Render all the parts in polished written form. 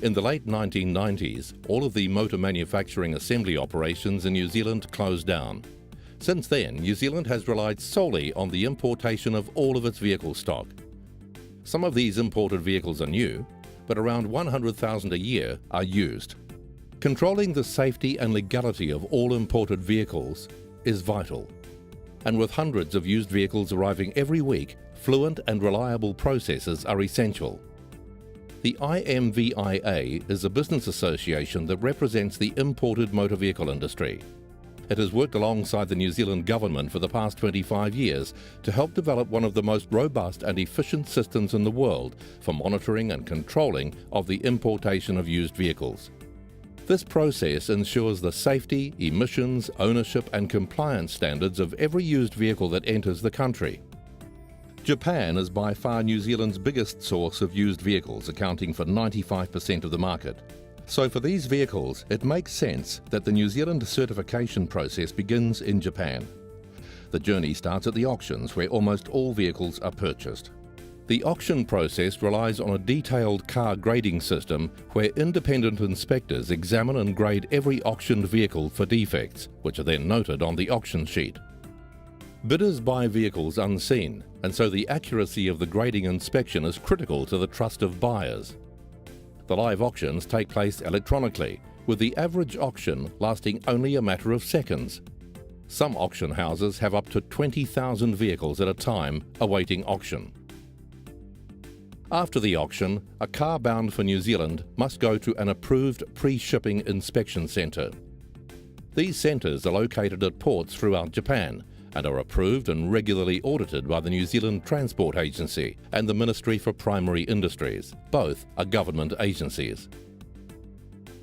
In the late 1990s, all of the motor manufacturing assembly operations in New Zealand closed down. Since then, New Zealand has relied solely on the importation of all of its vehicle stock. Some of these imported vehicles are new, but around 100,000 a year are used. Controlling the safety and legality of all imported vehicles is vital. And with hundreds of used vehicles arriving every week, fluent and reliable processes are essential. The IMVIA is a business association that represents the imported motor vehicle industry. It has worked alongside the New Zealand government for the past 25 years to help develop one of the most robust and efficient systems in the world for monitoring and controlling of the importation of used vehicles. This process ensures the safety, emissions, ownership and compliance standards of every used vehicle that enters the country. Japan is by far New Zealand's biggest source of used vehicles, accounting for 95% of the market. So for these vehicles, it makes sense that the New Zealand certification process begins in Japan. The journey starts at the auctions, where almost all vehicles are purchased. The auction process relies on a detailed car grading system where independent inspectors examine and grade every auctioned vehicle for defects, which are then noted on the auction sheet. Bidders buy vehicles unseen, and so the accuracy of the grading inspection is critical to the trust of buyers. The live auctions take place electronically, with the average auction lasting only a matter of seconds. Some auction houses have up to 20,000 vehicles at a time awaiting auction. After the auction, a car bound for New Zealand must go to an approved pre-shipping inspection centre. These centres are located at ports throughout Japan and are approved and regularly audited by the New Zealand Transport Agency and the Ministry for Primary Industries. Both are government agencies.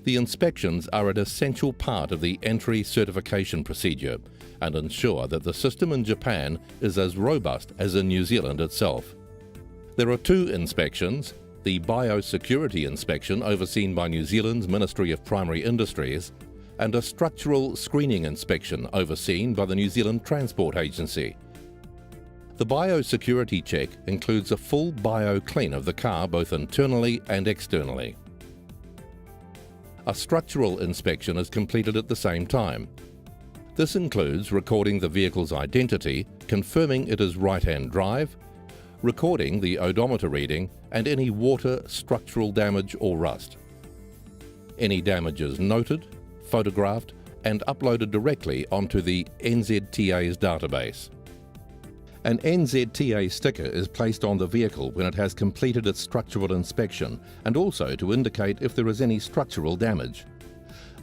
The inspections are an essential part of the entry certification procedure and ensure that the system in Japan is as robust as in New Zealand itself. There are two inspections: the biosecurity inspection overseen by New Zealand's Ministry of Primary Industries and a structural screening inspection overseen by the New Zealand Transport Agency. The biosecurity check includes a full bio-clean of the car both internally and externally. A structural inspection is completed at the same time. This includes recording the vehicle's identity, confirming it is right-hand drive, recording the odometer reading and any water, structural damage or rust. Any damage is noted, photographed and uploaded directly onto the NZTA's database. An NZTA sticker is placed on the vehicle when it has completed its structural inspection and also to indicate if there is any structural damage.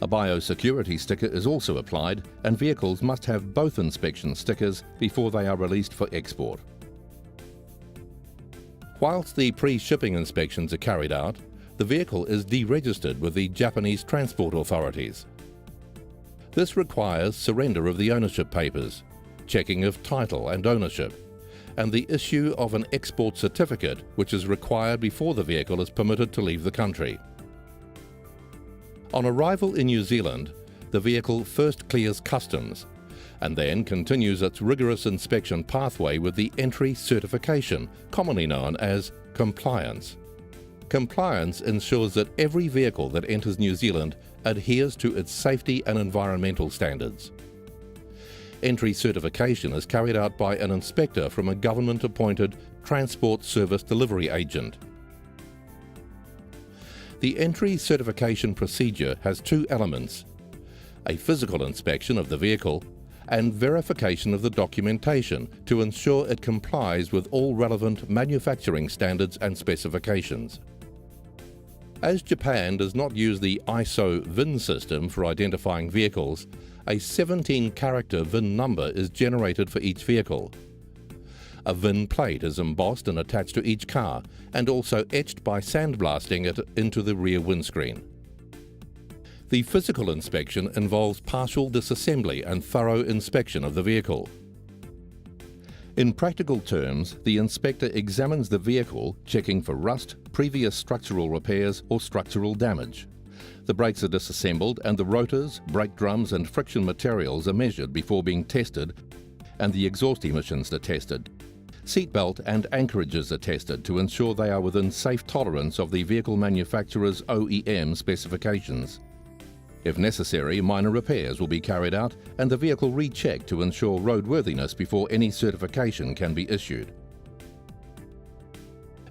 A biosecurity sticker is also applied, and vehicles must have both inspection stickers before they are released for export. Whilst the pre-shipping inspections are carried out, the vehicle is deregistered with the Japanese transport authorities. This requires surrender of the ownership papers, checking of title and ownership, and the issue of an export certificate, which is required before the vehicle is permitted to leave the country. On arrival in New Zealand, the vehicle first clears customs and then continues its rigorous inspection pathway with the entry certification, commonly known as compliance. Compliance ensures that every vehicle that enters New Zealand adheres to its safety and environmental standards. Entry certification is carried out by an inspector from a government-appointed transport service delivery agent. The entry certification procedure has two elements: a physical inspection of the vehicle and verification of the documentation to ensure it complies with all relevant manufacturing standards and specifications. As Japan does not use the ISO VIN system for identifying vehicles, a 17-character VIN number is generated for each vehicle. A VIN plate is embossed and attached to each car, and also etched by sandblasting it into the rear windscreen. The physical inspection involves partial disassembly and thorough inspection of the vehicle. In practical terms, the inspector examines the vehicle, checking for rust, previous structural repairs or structural damage. The brakes are disassembled and the rotors, brake drums and friction materials are measured before being tested, and the exhaust emissions are tested. Seatbelt and anchorages are tested to ensure they are within safe tolerance of the vehicle manufacturer's OEM specifications. If necessary, minor repairs will be carried out and the vehicle rechecked to ensure roadworthiness before any certification can be issued.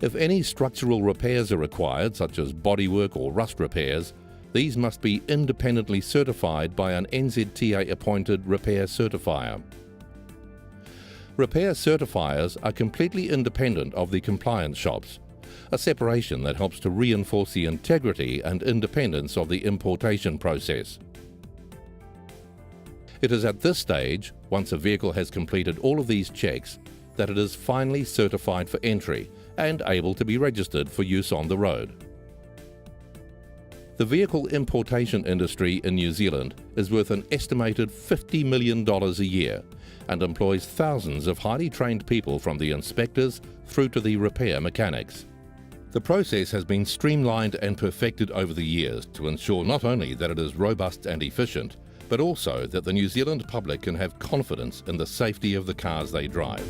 If any structural repairs are required, such as bodywork or rust repairs, these must be independently certified by an NZTA-appointed repair certifier. Repair certifiers are completely independent of the compliance shops, a separation that helps to reinforce the integrity and independence of the importation process. It is at this stage, once a vehicle has completed all of these checks, that it is finally certified for entry and able to be registered for use on the road. The vehicle importation industry in New Zealand is worth an estimated $50 million a year and employs thousands of highly trained people from the inspectors through to the repair mechanics. The process has been streamlined and perfected over the years to ensure not only that it is robust and efficient, but also that the New Zealand public can have confidence in the safety of the cars they drive.